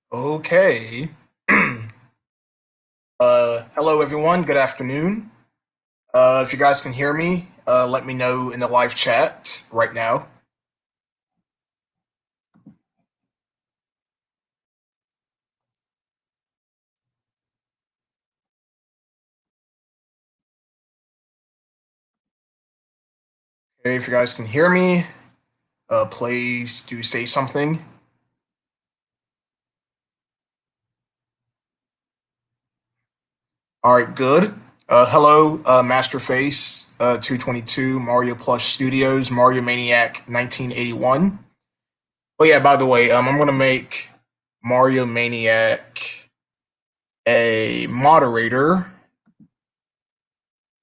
Okay. Hello everyone. Good afternoon. If you guys can hear me, let me know in the live chat right now. Okay, if you guys can hear me, please do say something. All right, good. Hello, Masterface 222, Mario Plush Studios, Mario Maniac 1981. Oh yeah, by the way, I'm gonna make Mario Maniac a moderator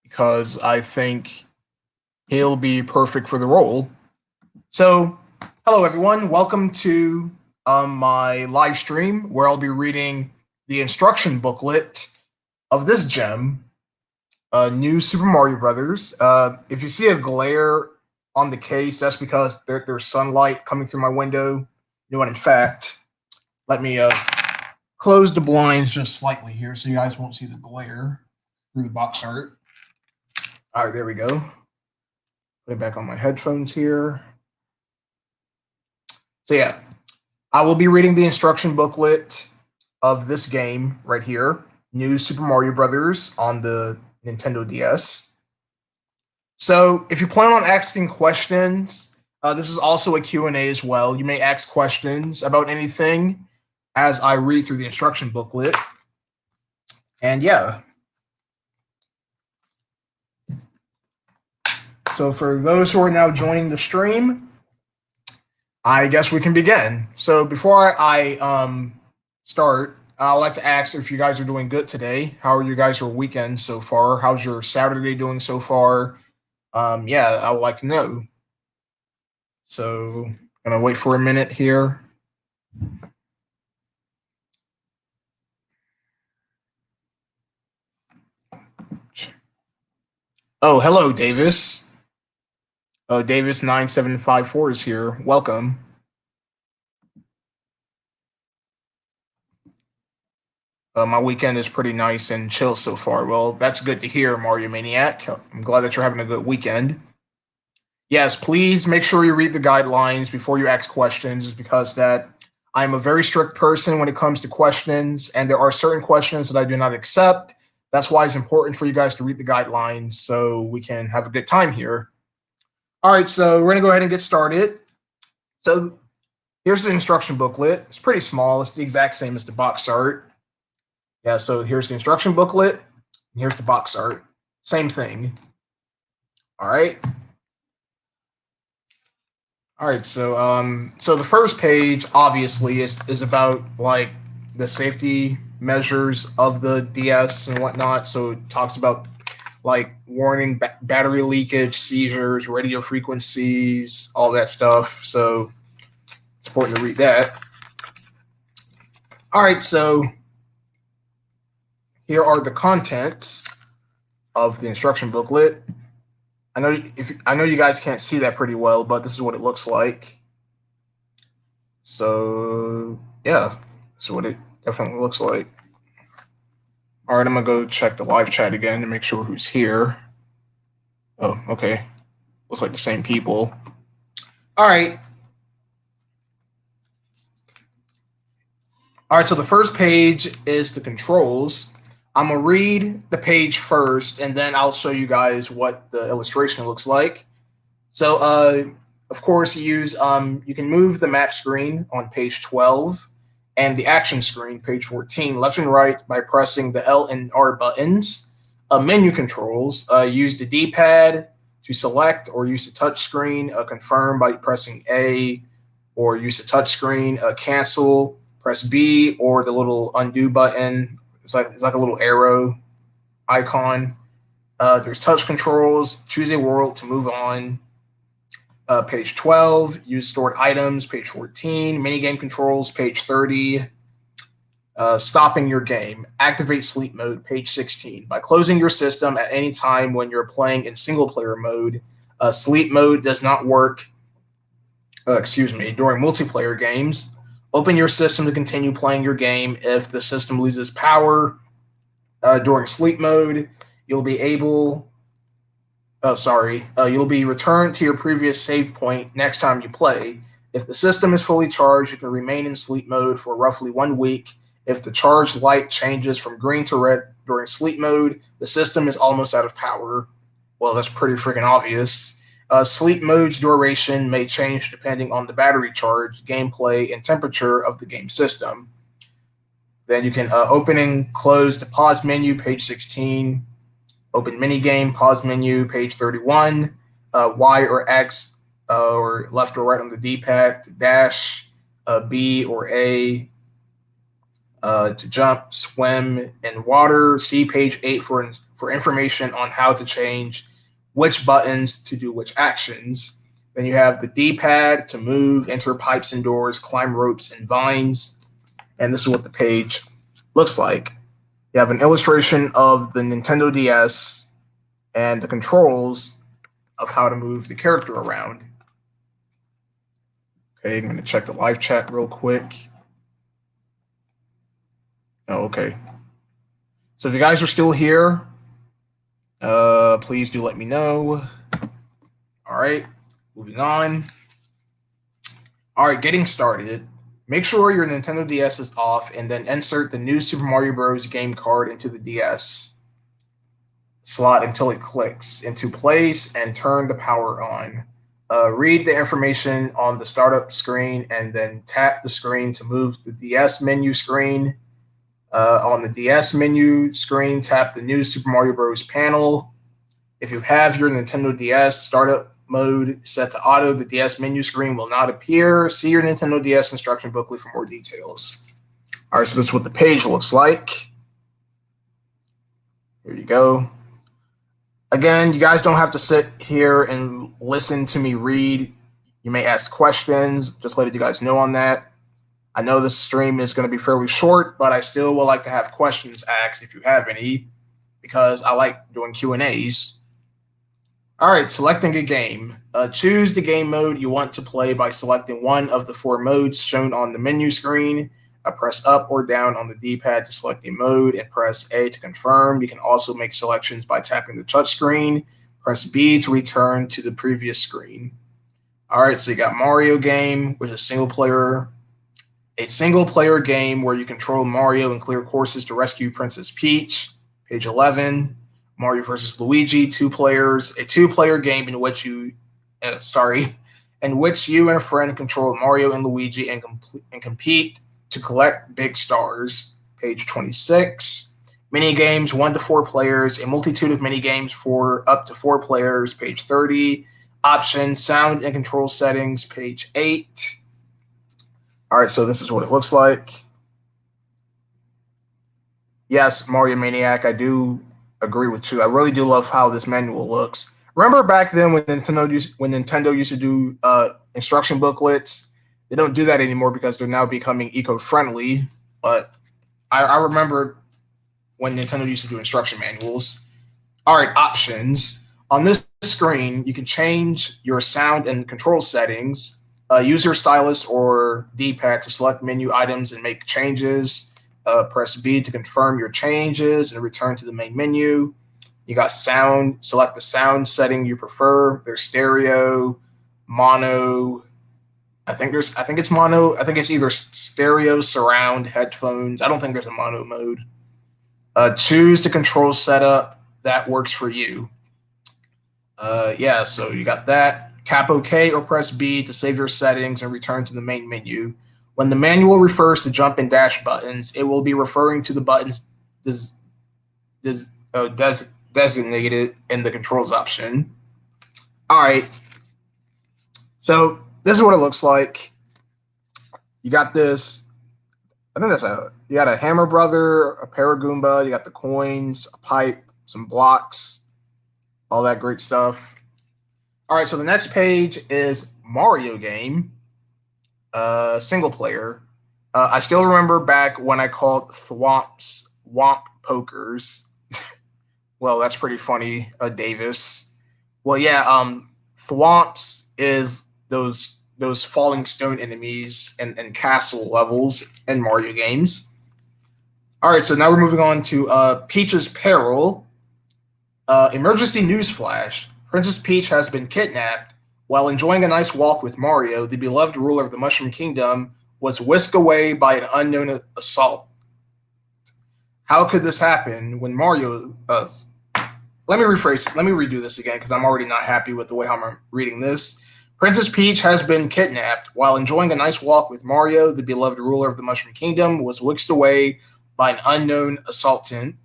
because I think he'll be perfect for the role. So, hello everyone. Welcome to my live stream where I'll be reading the instruction booklet of this gem, New Super Mario Brothers. If you see a glare on the case, that's because there's sunlight coming through my window. You know what? In fact, let me close the blinds just slightly here so you guys won't see the glare through the box art. All right, there we go. Put it back on my headphones here. So yeah, I will be reading the instruction booklet of this game right here, New Super Mario Brothers on the Nintendo DS. So if you plan on asking questions, this is also a Q&A as well. You may ask questions about anything as I read through the instruction booklet. And yeah. So for those who are now joining the stream, I guess we can begin. So before I start, I'd like to ask if you guys are doing good today. How are you guys' weekend so far? How's your Saturday doing so far? Yeah, I would like to know. So gonna wait for a minute here. Oh, hello, Davis. Davis 9754 is here. Welcome. My weekend is pretty nice and chill so far. Well, that's good to hear, Mario Maniac. I'm glad that you're having a good weekend. Yes, please make sure you read the guidelines before you ask questions, is because that I'm a very strict person when it comes to questions, and there are certain questions that I do not accept. That's why it's important for you guys to read the guidelines so we can have a good time here. All right, so we're gonna go ahead and get started. So here's the instruction booklet. It's pretty small. It's the exact same as the box art. Yeah, so here's the instruction booklet. And here's the box art. Same thing. All right. All right, so the first page obviously is about like the safety measures of the DS and whatnot. So it talks about like warning battery leakage, seizures, radio frequencies, all that stuff. So it's important to read that. All right, so here are the contents of the instruction booklet. I know you guys can't see that pretty well, but this is what it looks like. So yeah, that's what it definitely looks like. All right, I'm gonna go check the live chat again to make sure who's here. Oh, okay. Looks like the same people. All right. All right, so the first page is the controls. I'm gonna read the page first, and then I'll show you guys what the illustration looks like. So, of course, you can move the map screen on page 12 and the action screen, page 14, left and right by pressing the L and R buttons. Menu controls, use the D-pad to select or use the touch screen, confirm by pressing A, or use the touch screen, cancel, press B, or the little undo button. It's like a little arrow icon. There's touch controls, choose a world to move on. Page 12, use stored items. Page 14, minigame controls. Page 30, stopping your game. Activate sleep mode. Page 16, by closing your system at any time when you're playing in single player mode. Sleep mode does not work, during multiplayer games. Open your system to continue playing your game. If the system loses power during sleep mode, you'll be returned to your previous save point next time you play. If the system is fully charged, you can remain in sleep mode for roughly 1 week. If the charged light changes from green to red during sleep mode, the system is almost out of power. Well, that's pretty freaking obvious. Sleep mode's duration may change depending on the battery charge, gameplay, and temperature of the game system. Then you can open and close the pause menu, page 16. Open minigame, pause menu, page 31. Y or X or left or right on the D-pad to dash, B or A to jump, swim in water. See page 8 for information on how to change which buttons to do which actions. Then you have the D-pad to move, enter pipes and doors, climb ropes and vines. And this is what the page looks like. You have an illustration of the Nintendo DS and the controls of how to move the character around. Okay, I'm going to check the live chat real quick. Oh, okay. So if you guys are still here, please do let me know. All right, moving on. All right, getting started. Make sure your Nintendo DS is off and then insert the new Super Mario Bros. Game card into the DS slot until it clicks into place and turn the power on. Read the information on the startup screen and then tap the screen to move the DS menu screen. On the DS menu screen, tap the new Super Mario Bros. Panel. If you have your Nintendo DS startup mode set to auto, the DS menu screen will not appear. See your Nintendo DS instruction booklet for more details. All right, so this is what the page looks like. Here you go. Again, you guys don't have to sit here and listen to me read. You may ask questions. Just letting you guys know on that. I know this stream is going to be fairly short, but I still would like to have questions asked if you have any, because I like doing Q&As. All right, selecting a game. Choose the game mode you want to play by selecting one of the 4 modes shown on the menu screen. Press up or down on the D-pad to select a mode and press A to confirm. You can also make selections by tapping the touch screen. Press B to return to the previous screen. All right, so you got Mario game, which is a single-player game where you control Mario and clear courses to rescue Princess Peach. Page 11, Mario vs. Luigi, 2 players. A 2-player game in which you and a friend control Mario and Luigi and compete to collect big stars. Page 26, mini games, 1 to 4 players. A multitude of mini games for up to 4 players. Page 30, options, sound and control settings. Page 8. All right, so this is what it looks like. Yes, Mario Maniac, I do agree with you. I really do love how this manual looks. Remember back then when Nintendo used to do instruction booklets? They don't do that anymore because they're now becoming eco-friendly. But I remember when Nintendo used to do instruction manuals. All right, options. On this screen, you can change your sound and control settings. Use your stylus or D-pad to select menu items and make changes. Press B to confirm your changes and return to the main menu. You got sound. Select the sound setting you prefer. There's stereo, mono. I think it's mono. I think it's either stereo, surround, headphones. I don't think there's a mono mode. Choose the control setup that works for you. So you got that. Tap OK or press B to save your settings and return to the main menu. When the manual refers to jump and dash buttons, it will be referring to the buttons designated in the controls option. All right. So this is what it looks like. You got this. I think you got a hammer brother, a Paragoomba, you got the coins, a pipe, some blocks, all that great stuff. All right, so the next page is Mario game, single player. I still remember back when I called Thwomps Womp Pokers. Well, that's pretty funny, Davis. Well, yeah, Thwomps is those those falling stone enemies and castle levels in Mario games. All right, so now we're moving on to Peach's Peril. Emergency news flash. Princess Peach has been kidnapped. While enjoying a nice walk with Mario, the beloved ruler of the Mushroom Kingdom was whisked away by an unknown assault. How could this happen when Mario... let me rephrase it. Let me redo this again because I'm already not happy with the way how I'm reading this. Princess Peach has been kidnapped. While enjoying a nice walk with Mario, the beloved ruler of the Mushroom Kingdom was whisked away by an unknown assaultant.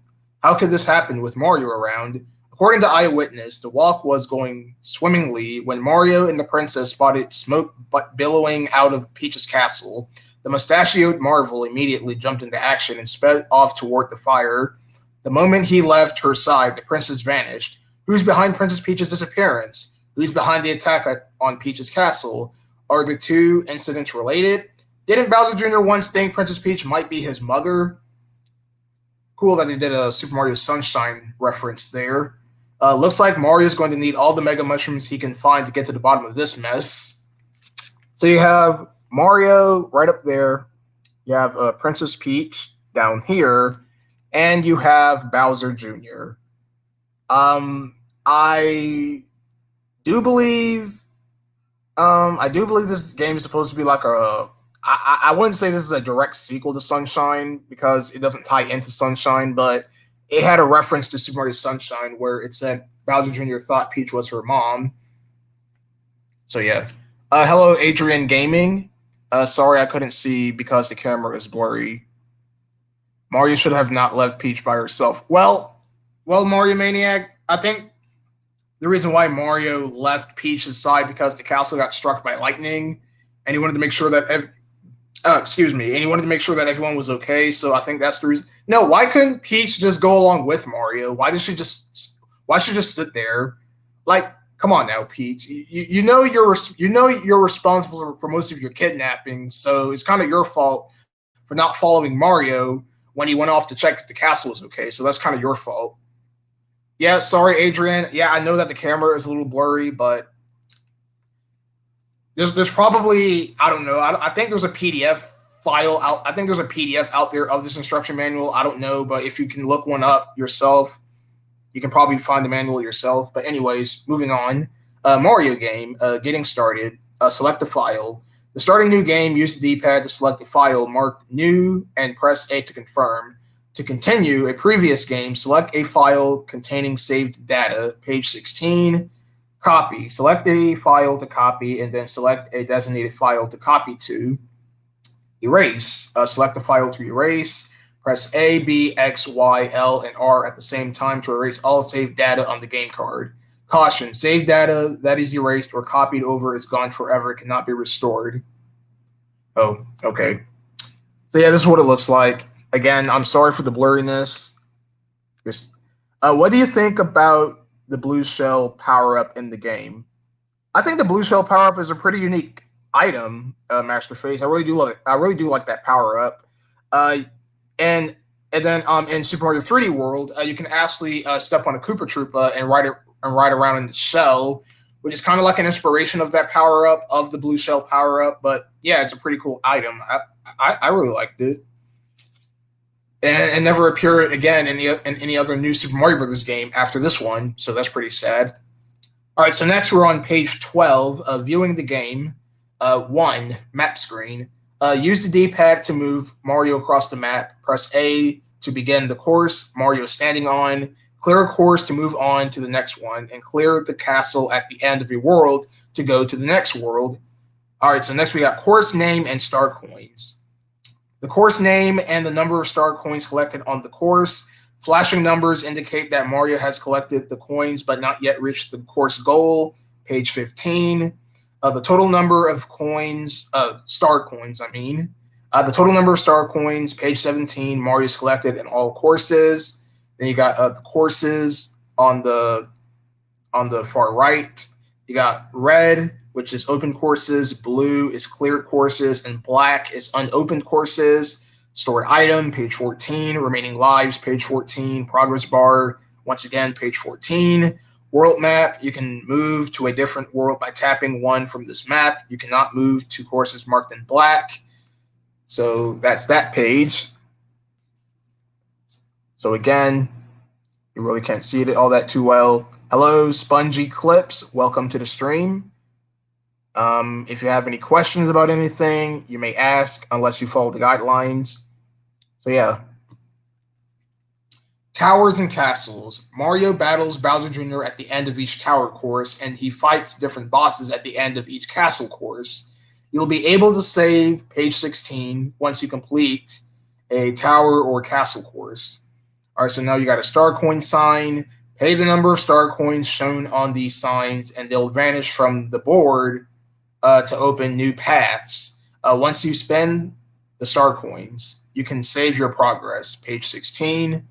How could this happen with Mario around? According to Eyewitness, the walk was going swimmingly when Mario and the princess spotted smoke billowing out of Peach's castle. The mustachioed marvel immediately jumped into action and sped off toward the fire. The moment he left her side, the princess vanished. Who's behind Princess Peach's disappearance? Who's behind the attack on Peach's castle? Are the two incidents related? Didn't Bowser Jr. once think Princess Peach might be his mother? Cool that they did a Super Mario Sunshine reference there. Looks like Mario's going to need all the Mega Mushrooms he can find to get to the bottom of this mess. So you have Mario right up there. You have Princess Peach down here. And you have Bowser Jr. I do believe this game is supposed to be like I wouldn't say this is a direct sequel to Sunshine because it doesn't tie into Sunshine, but it had a reference to Super Mario Sunshine where it said Bowser Jr. thought Peach was her mom. So yeah. Hello, Adrian Gaming. Sorry I couldn't see because the camera is blurry. Mario should have not left Peach by herself. Well, Mario Maniac, I think the reason why Mario left Peach's side because the castle got struck by lightning, and he wanted to make sure that he wanted to make sure that everyone was okay. So I think that's the reason. No, why couldn't Peach just go along with Mario? Why should she just sit there? Like, come on now, Peach. You know you're responsible for most of your kidnapping, so it's kind of your fault for not following Mario when he went off to check if the castle was okay. So that's kind of your fault. Yeah, sorry, Adrian. Yeah, I know that the camera is a little blurry, but there's probably, I don't know. I think there's a PDF file out. I think there's a PDF out there of this instruction manual. I don't know, but if you can look one up yourself, you can probably find the manual yourself. But anyways, moving on. Mario game, getting started. Select the file. To start a new game, use the D-pad to select a file marked New and press A to confirm. To continue a previous game, select a file containing saved data, page 16. Copy. Select a file to copy and then select a designated file to copy to. Erase. Select the file to erase. Press A, B, X, Y, L, and R at the same time to erase all saved data on the game card. Caution, saved data that is erased or copied over is gone forever. It cannot be restored. Oh, okay. So yeah, this is what it looks like. Again, I'm sorry for the blurriness. What do you think about the blue shell power-up in the game? I think the blue shell power-up is a pretty unique item, Masterface. I really do love it. I really do like that power-up. And then in Super Mario 3D World, you can actually step on a Koopa Troopa and ride around in the shell, which is kind of like an inspiration of that power-up, of the blue shell power-up. But yeah, it's a pretty cool item. I really liked it. And never appeared again in any other new Super Mario Brothers game after this one, so that's pretty sad. All right, so next we're on page 12, viewing the game. 1, map screen. Use the D-pad to move Mario across the map. Press A to begin the course Mario is standing on. Clear a course to move on to the next one, and clear the castle at the end of a world to go to the next world. All right, so next we got course name and star coins. The course name and the number of star coins collected on the course. Flashing numbers indicate that Mario has collected the coins but not yet reached the course goal, page 15. The total number of coins, star coins, I mean. The total number of star coins, page 17, Mario's collected in all courses. Then you got the courses on the far right. You got red, which is open courses, blue is cleared courses, and black is unopened courses. Stored item, page 14. Remaining lives, page 14. Progress bar, once again, page 14. World map, you can move to a different world by tapping one from this map. You cannot move to courses marked in black. So that's that page. So again, you really can't see it all that too well. Hello, Spongy Clips. Welcome to the stream. If you have any questions about anything, you may ask, unless you follow the guidelines. So yeah. Towers and castles. Mario battles Bowser Jr. at the end of each tower course, and he fights different bosses at the end of each castle course. You'll be able to save page 16 once you complete a tower or castle course. All right, so now you got a star coin sign. Pay the number of star coins shown on these signs, and they'll vanish from the board to open new paths. Once you spend the star coins, you can save your progress. Page 16.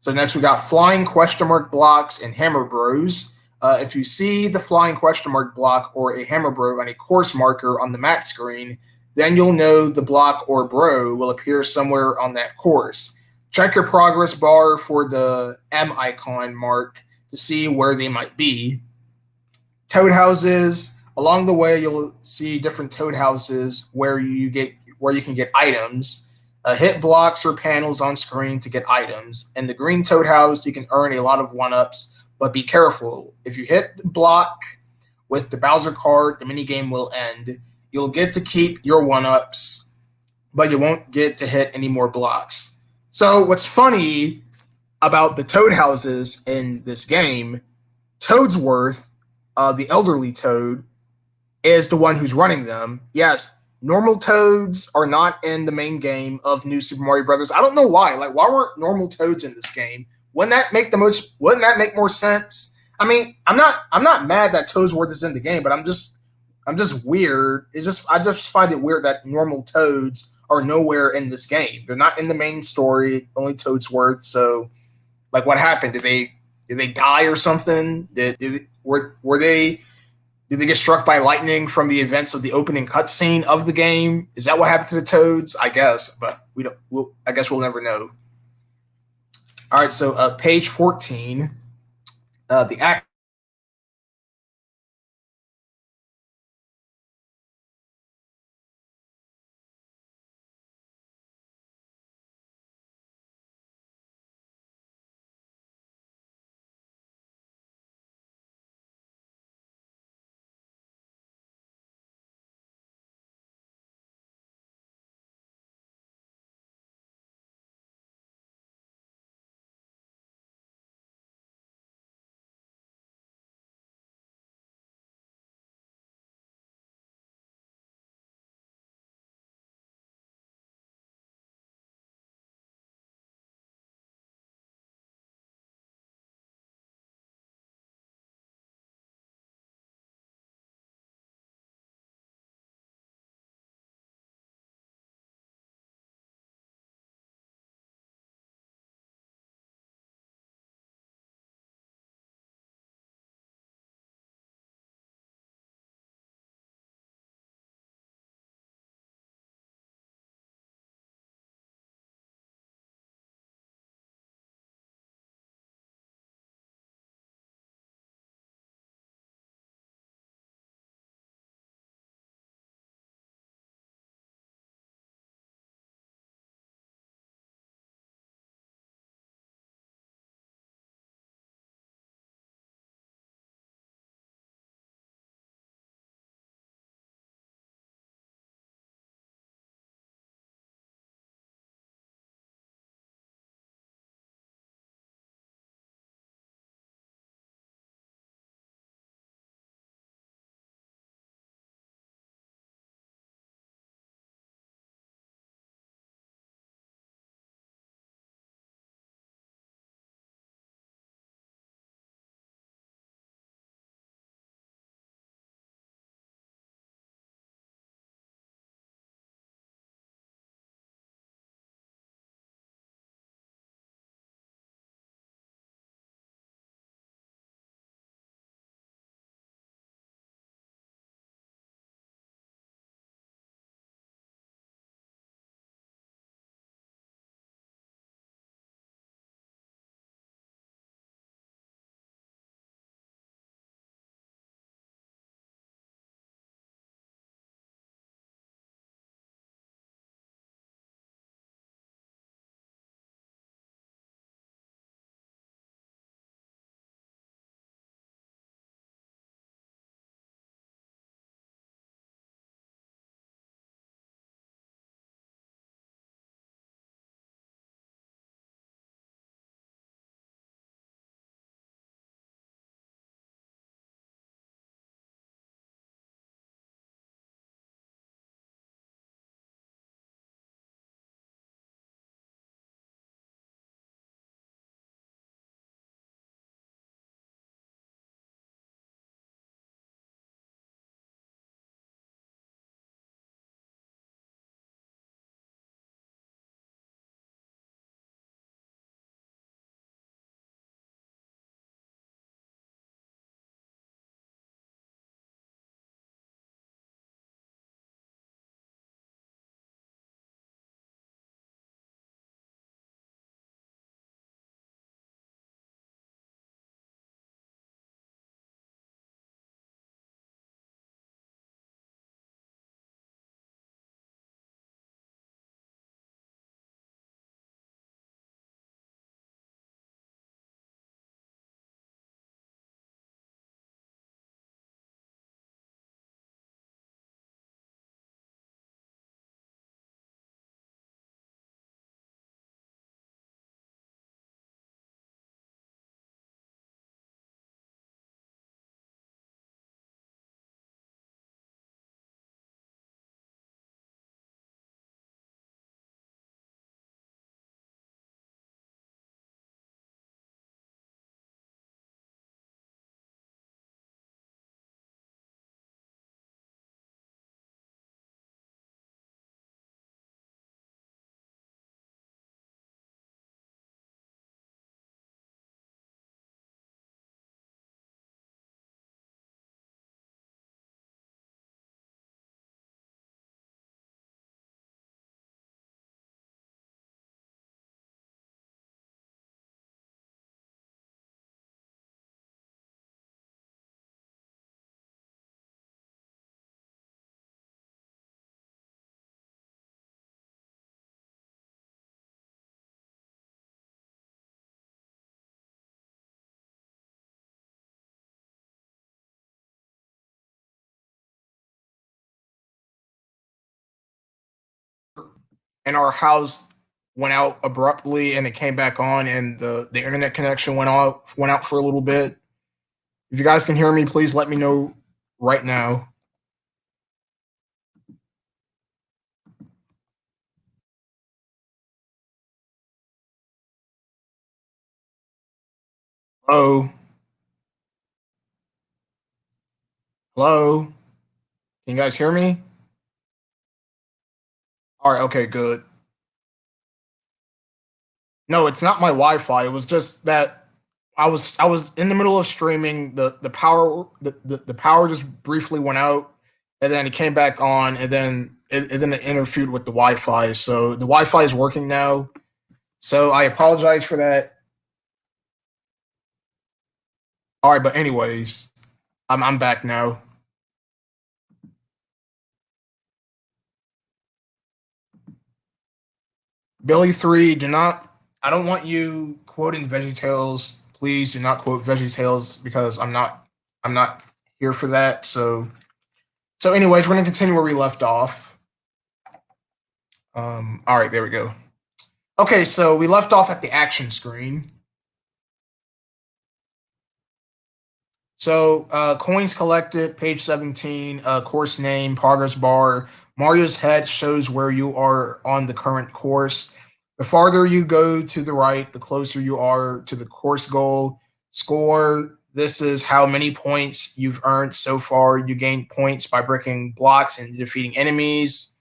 So next we got flying question mark blocks and hammer bros. If you see the flying question mark block or a hammer bro on a course marker on the map screen, then you'll know the block or bro will appear somewhere on that course. Check your progress bar for the M icon mark to see where they might be. Toad houses. Along the way, you'll see different toad houses where you can get items. Hit blocks or panels on screen to get items. In the green toad house, you can earn a lot of 1-ups, but be careful. If you hit the block with the Bowser card, the minigame will end. You'll get to keep your 1-ups, but you won't get to hit any more blocks. So what's funny about the toad houses in this game, Toadsworth, the elderly toad, is the one who's running them. Yes, normal toads are not in the main game of New Super Mario Brothers. I don't know why. Like, why weren't normal toads in this game? Wouldn't that make more sense? I mean, I'm not mad that Toadsworth is in the game, but I'm just weird. I just find it weird that normal toads are nowhere in this game. They're not in the main story, only Toadsworth. So, like, what happened? Did they die or something? Were they did they get struck by lightning from the events of the opening cutscene of the game? Is that what happened to the Toads? I guess, but we don't. I guess we'll never know. All right, so page 14, the act. and our house went out abruptly and it came back on, and the internet connection went out for a little bit. If you guys can hear me, please let me know right now. Hello? Hello? Can you guys hear me? All right, okay, good. No, it's not my Wi-Fi. It was just that I was in the middle of streaming. The power just briefly went out, and then it came back on, and then it interfered with the Wi-Fi. So the Wi-Fi is working now. So I apologize for that. All right, but anyways, I'm back now. Billy 3, do not. I don't want you quoting VeggieTales. Please do not quote VeggieTales because I'm not here for that. So anyways, we're gonna continue where we left off. All right, there we go. Okay, so we left off at the action screen. So coins collected, page 17, course name, progress bar. Mario's head shows where you are on the current course. The farther you go to the right, the closer you are to the course goal. Score. This is how many points you've earned so far. You gain points by breaking blocks and defeating enemies.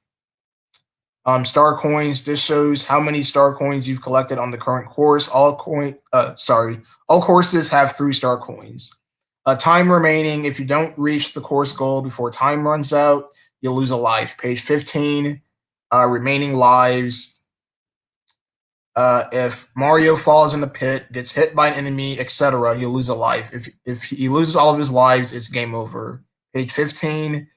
Star coins. This shows how many star coins you've collected on the current course. All courses have 3-star coins. Time remaining. If you don't reach the course goal before time runs out, you'll lose a life. Page 15. Remaining lives. If Mario falls in the pit, gets hit by an enemy, etc., he'll lose a life. If he loses all of his lives, it's game over. Page 15.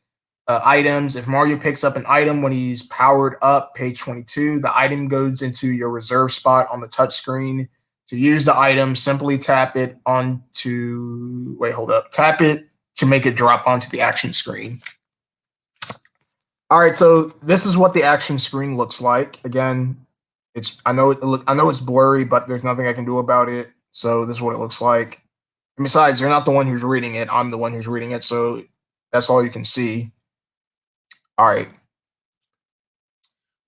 Items. If Mario picks up an item when he's powered up, page 22, the item goes into your reserve spot on the touchscreen. To use the item, simply tap it onto. Wait, hold up. Tap it to make it drop onto the action screen. All right, so this is what the action screen looks like. Again, I know it's blurry, but there's nothing I can do about it. So this is what it looks like. And besides, you're not the one who's reading it. I'm the one who's reading it, so that's all you can see. All right.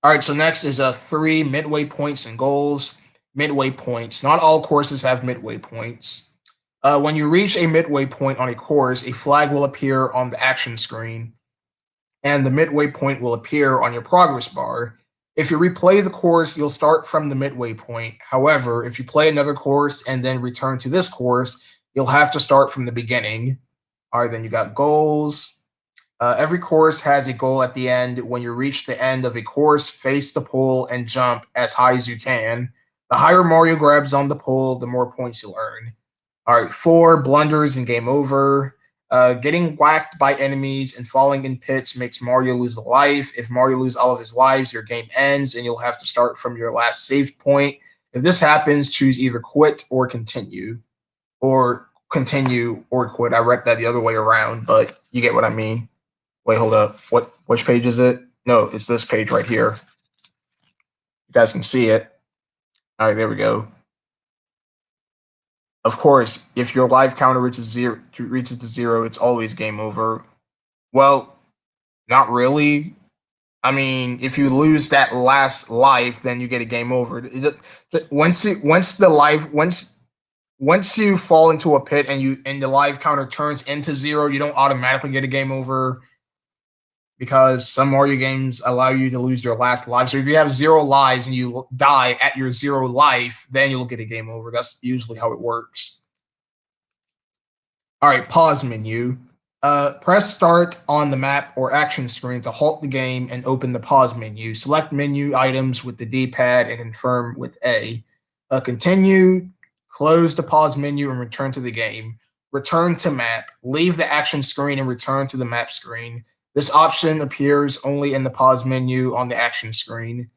All right, so next is 3 midway points and goals. Midway points. Not all courses have midway points. When you reach a midway point on a course, a flag will appear on the action screen, and the midway point will appear on your progress bar. If you replay the course, you'll start from the midway point. However, if you play another course and then return to this course, you'll have to start from the beginning. All right, then you got goals. Every course has a goal at the end. When you reach the end of a course, face the pole and jump as high as you can. The higher Mario grabs on the pole, the more points you'll earn. All right, 4 blunders and game over. Getting whacked by enemies and falling in pits makes Mario lose a life. If Mario loses all of his lives, your game ends and you'll have to start from your last save point. If this happens, choose either quit or continue. Or continue or quit. I read that the other way around, but you get what I mean. Wait, hold up. Which page is it? No, it's this page right here. You guys can see it. All right, there we go. Of course, if your life counter reaches to zero, it's always game over. Well, not really. I mean, if you lose that last life, then you get a game over. Once you fall into a pit and the life counter turns into 0, you don't automatically get a game over, because some Mario games allow you to lose your last life. So if you have 0 lives and you die at your 0 life, then you'll get a game over. That's usually how it works. All right, pause menu. Press start on the map or action screen to halt the game and open the pause menu. Select menu items with the D-pad and confirm with A. Continue, close the pause menu and return to the game. Return to map. Leave the action screen and return to the map screen. This option appears only in the pause menu on the action screen.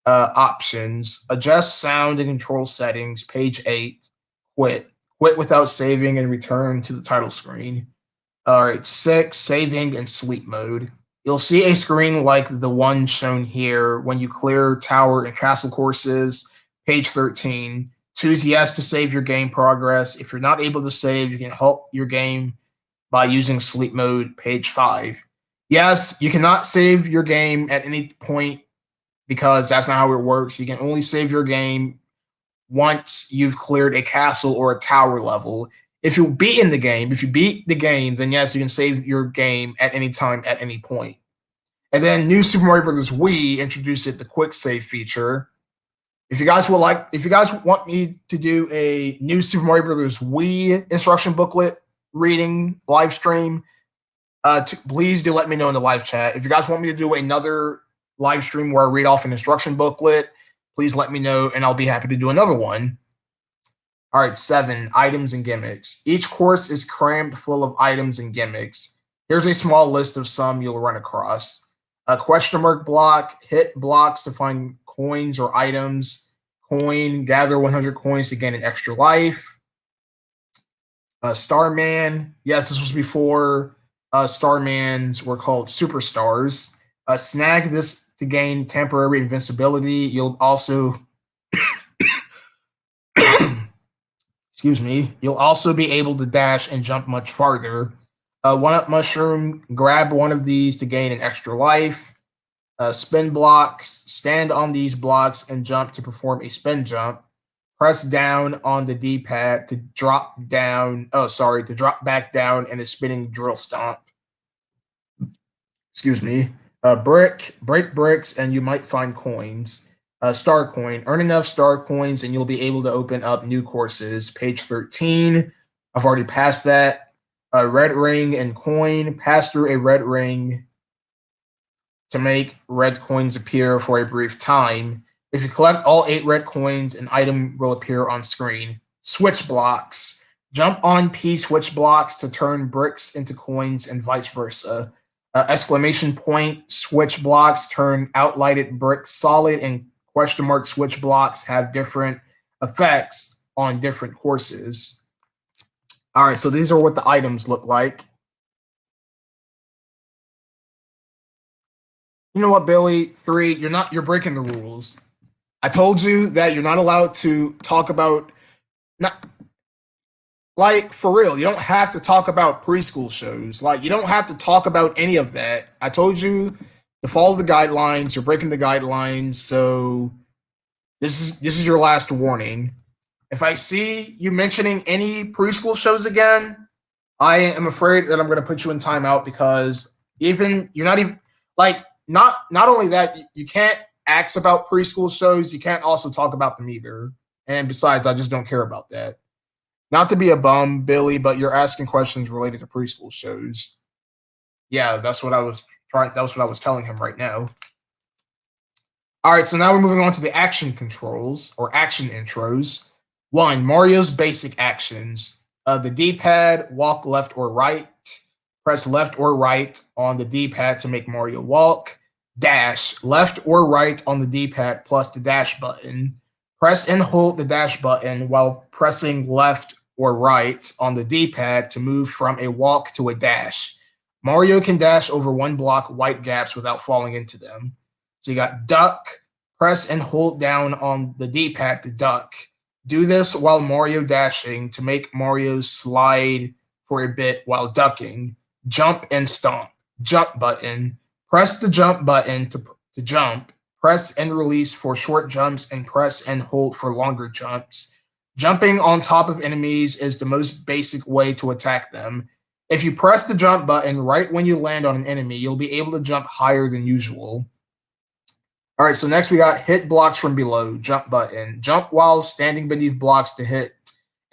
Options. Adjust sound and control settings. Page 8. Quit. Quit without saving and return to the title screen. All right. 6. Saving and sleep mode. You'll see a screen like the one shown here when you clear tower and castle courses, page 13. Choose yes to save your game progress. If you're not able to save, you can halt your game by using sleep mode, page 5. Yes, you cannot save your game at any point because that's not how it works. You can only save your game once you've cleared a castle or a tower level. If you beat the game, then yes, you can save your game at any time, at any point. And then New Super Mario Bros. Wii introduced the quick save feature. If you guys want me to do a New Super Mario Bros. Wii instruction booklet reading live stream, please do let me know in the live chat. If you guys want me to do another live stream where I read off an instruction booklet, please let me know, and I'll be happy to do another one. All right, 7, items and gimmicks. Each course is crammed full of items and gimmicks. Here's a small list of some you'll run across. A question mark block, hit blocks to find coins or items. Coin, gather 100 coins to gain an extra life. Starman, yes, this was before Starmans were called superstars. Snag this to gain temporary invincibility. You'll also excuse me, you'll also be able to dash and jump much farther. One-up mushroom, grab one of these to gain an extra life. Spin blocks, stand on these blocks and jump to perform a spin jump. Press down on the D-pad to drop back down in a spinning drill stomp. Excuse me. Break bricks and you might find coins. Star coin, earn enough star coins and you'll be able to open up new courses. Page 13. I've already passed that. Red ring and coin, pass through a red ring to make red coins appear for a brief time. If you collect all 8 red coins, an item will appear on screen. Switch blocks. Jump on P switch blocks to turn bricks into coins and vice versa. Exclamation point switch blocks turn outlighted bricks solid, and question mark switch blocks have different effects on different courses. All right, so these are what the items look like. You know what, Billy? 3, you're breaking the rules. I told you that you're not allowed to talk about, not like, for real, you don't have to talk about preschool shows. Like, you don't have to talk about any of that. I told you to follow the guidelines. You're breaking the guidelines, so this is your last warning. If I see you mentioning any preschool shows again, I am afraid that I'm going to put you in timeout, because not only that, you can't ask about preschool shows, you can't also talk about them either. And besides, I just don't care about that. Not to be a bum, Billy, but you're asking questions related to preschool shows. Yeah, that's what I was telling him right now. All right, so now we're moving on to the action controls, or action intros. 1, Mario's basic actions. The D-pad, walk left or right. Press left or right on the D-pad to make Mario walk. Dash, left or right on the D-pad plus the dash button. Press and hold the dash button while pressing left or right on the D-pad to move from a walk to a dash. Mario can dash over 1 block white gaps without falling into them. So you got duck, press and hold down on the D-pad to duck. Do this while Mario dashing to make Mario slide for a bit while ducking. Jump and stomp. Jump button. Press the jump button to jump. Press and release for short jumps and press and hold for longer jumps. Jumping on top of enemies is the most basic way to attack them. If you press the jump button right when you land on an enemy, you'll be able to jump higher than usual. All right, so next we got hit blocks from below, jump button. Jump while standing beneath blocks to hit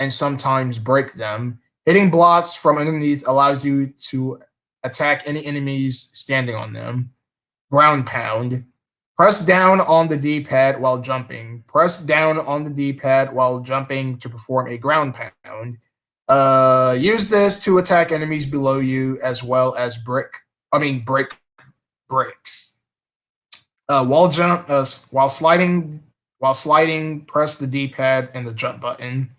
and sometimes break them. Hitting blocks from underneath allows you to attack any enemies standing on them. Ground pound. Press down on the D-pad while jumping. Press down on the D-pad while jumping to perform a ground pound. Use this to attack enemies below you as well as break bricks. While sliding, press the D-pad and the jump button.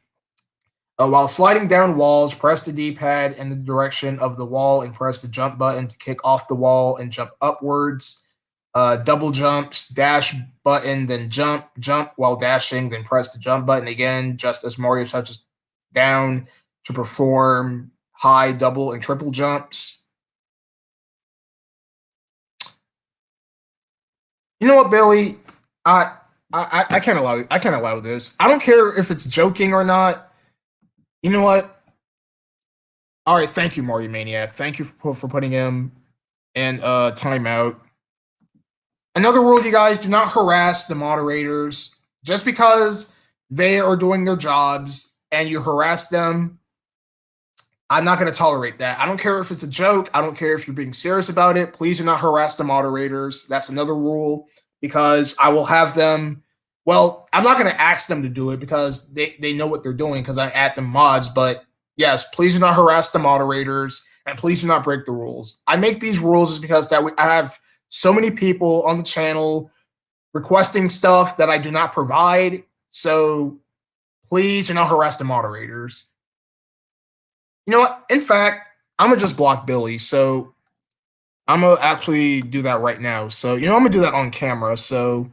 While sliding down walls, press the D-pad in the direction of the wall and press the jump button to kick off the wall and jump upwards. Double jumps, dash button, then jump while dashing, then press the jump button again, just as Mario touches down to perform high, double, and triple jumps. You know what, Billy? I can't allow this. I don't care if it's joking or not. You know what? All right, thank you, Mario Maniac. Thank you for putting him in timeout. Another rule, you guys, do not harass the moderators. Just because they are doing their jobs and you harass them, I'm not going to tolerate that. I don't care if it's a joke. I don't care if you're being serious about it. Please do not harass the moderators. That's another rule, because I will have them. Well, I'm not going to ask them to do it because they know what they're doing because I add them mods. But yes, please do not harass the moderators and please do not break the rules. I make these rules is because I have so many people on the channel requesting stuff that I do not provide. So please do not harass the moderators. You know what? In fact, I'm going to just block Billy. So I'm going to actually do that right now. So, I'm going to do that on camera. So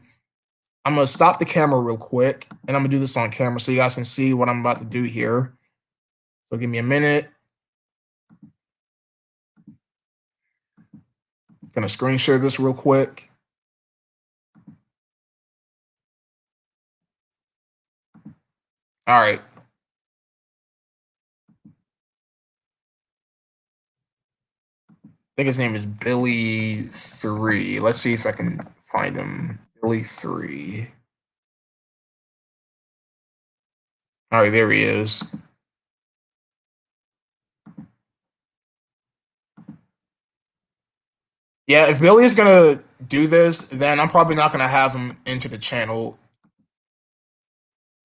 I'm going to stop the camera real quick, and I'm going to do this on camera so you guys can see what I'm about to do here. So give me a minute. I'm going to screen share this real quick. All right. I think his name is Billy3. Let's see if I can find him. Billy3. All right, there he is. Yeah, if Billy is going to do this, then I'm probably not going to have him into the channel.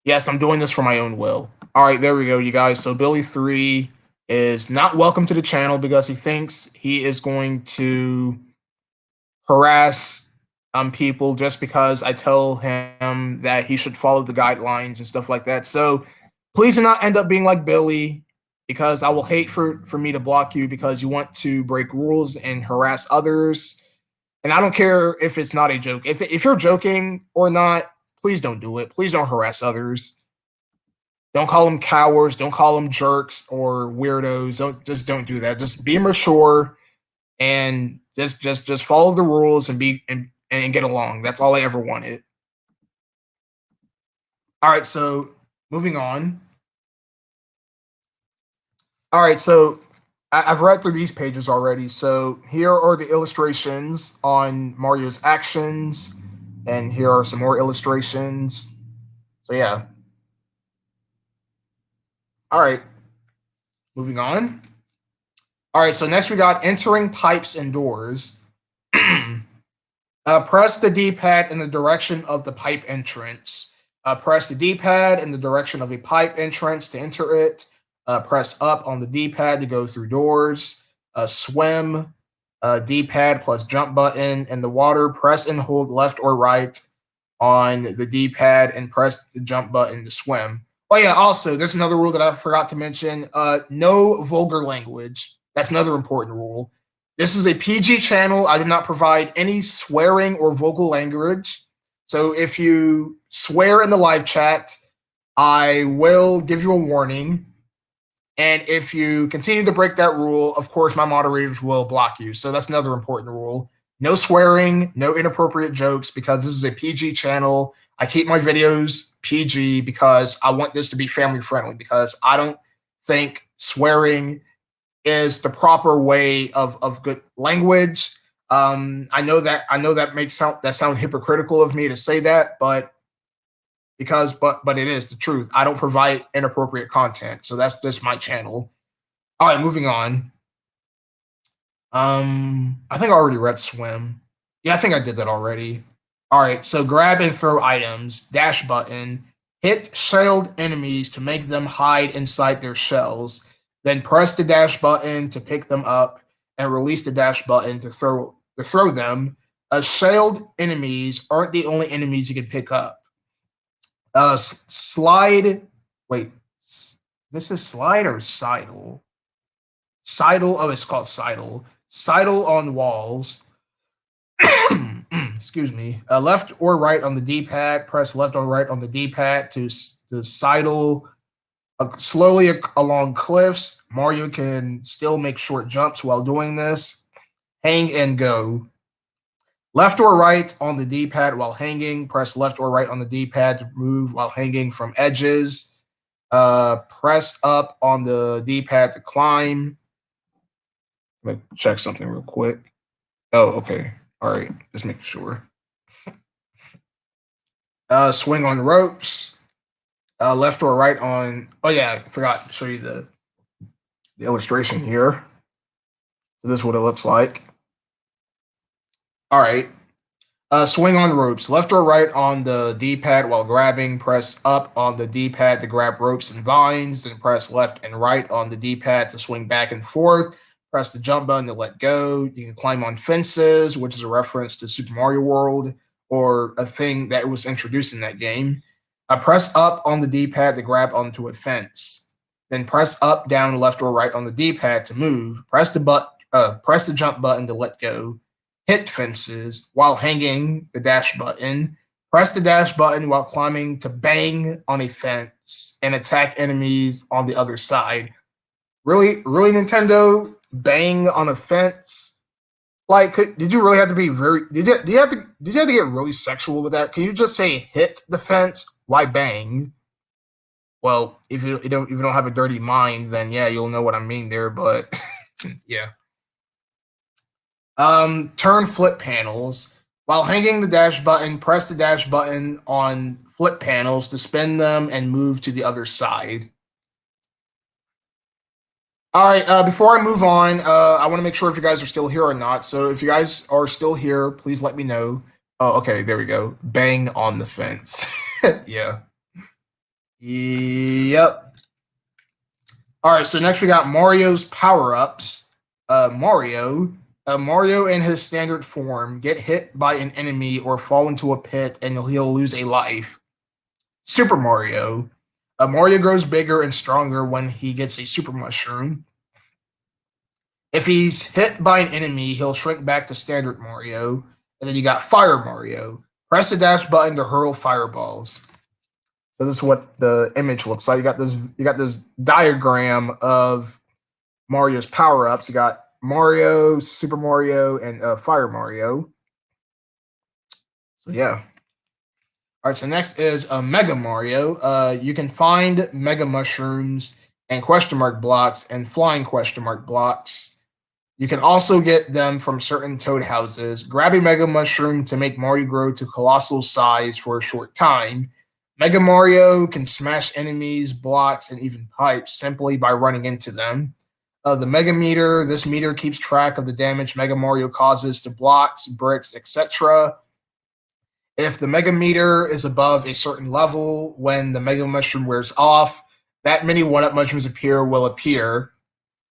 Yes, I'm doing this for my own will. All right, there we go, you guys. So Billy3 is not welcome to the channel because he thinks he is going to harass people just because I tell him that he should follow the guidelines and stuff like that. So please do not end up being like Billy, because I will hate for me to block you because you want to break rules and harass others. And I don't care if it's not a joke. If you're joking or not, please don't do it. Please don't harass others. Don't call them cowards. Don't call them jerks or weirdos. Don't do that. Just be mature and just follow the rules and get along. That's all I ever wanted. All right, so moving on. All right, so I've read through these pages already. So here are the illustrations on Mario's actions, and here are some more illustrations. So yeah. All right, moving on. All right, so next we got entering pipes and doors. Press the D-pad in the direction of the pipe entrance. Press the D-pad in the direction of a pipe entrance to enter it. Press up on the D-pad to go through doors. Swim, D-pad plus jump button in the water. Press and hold left or right on the D-pad and press the jump button to swim. Oh yeah, also, there's another rule that I forgot to mention. No vulgar language. That's another important rule. This is a PG channel. I do not provide any swearing or vocal language. So if you swear in the live chat, I will give you a warning. And if you continue to break that rule, of course, my moderators will block you. So that's another important rule. No swearing, no inappropriate jokes, because this is a PG channel. I keep my videos PG because I want this to be family friendly, because I don't think swearing is the proper way of good language. I know that makes sound hypocritical of me to say that, but it is the truth. I don't provide inappropriate content, so that's just my channel. All right, moving on. I think I already read swim. Yeah, I think I did that already. All right, so grab and throw items, dash button, hit shelled enemies to make them hide inside their shells, then press the dash button to pick them up and release the dash button to throw them. Shelled enemies aren't the only enemies you can pick up. This This is slide or sidle? Sidle. Oh, it's called sidle. Sidle on walls. Excuse me. Left or right on the D-pad. Press left or right on the D-pad to sidle slowly along cliffs. Mario can still make short jumps while doing this. Hang and go. Left or right on the D-pad while hanging. Press left or right on the D-pad to move while hanging from edges. Press up on the D-pad to climb. Let me check something real quick. Oh, okay. All right. Just making sure. Swing on ropes. Left or right on. Oh yeah, I forgot to show you the illustration here. So this is what it looks like. All right. Swing on ropes. Left or right on the D-pad while grabbing. Press up on the D-pad to grab ropes and vines. Then press left and right on the D-pad to swing back and forth. Press the jump button to let go. You can climb on fences, which is a reference to Super Mario World, or a thing that was introduced in that game. Press up on the D-pad to grab onto a fence. Then press up, down, left, or right on the D-pad to move. Press the jump button to let go. Hit fences while hanging the dash button. Press the dash button while climbing to bang on a fence and attack enemies on the other side. Really, Nintendo? Bang on a fence? Like, did you really have to be very? Did you have to get really sexual with that? Can you just say hit the fence? Why bang? Well, if you don't have a dirty mind, then yeah, you'll know what I mean there. But yeah. Turn flip panels. While hanging the dash button, press the dash button on flip panels to spin them and move to the other side. All right, before I move on, I want to make sure if you guys are still here or not. So if you guys are still here, please let me know. Oh, okay, there we go. Bang on the fence. Yeah. Yep. All right, so next we got Mario's power-ups. Mario in his standard form, get hit by an enemy or fall into a pit and he'll lose a life. Super Mario. Mario grows bigger and stronger when he gets a super mushroom. If he's hit by an enemy, he'll shrink back to standard Mario. And then you got Fire Mario. Press the dash button to hurl fireballs. So this is what the image looks like. You got this diagram of Mario's power-ups. You got Mario, Super Mario, and Fire Mario. So yeah. All right, so next is Mega Mario. You can find Mega Mushrooms and question mark blocks and flying question mark blocks. You can also get them from certain toad houses. Grab a Mega Mushroom to make Mario grow to colossal size for a short time. Mega Mario can smash enemies, blocks, and even pipes simply by running into them. The Mega Meter, this meter keeps track of the damage Mega Mario causes to blocks, bricks, etc. If the Mega Meter is above a certain level, when the Mega Mushroom wears off, that many 1-up mushrooms will appear.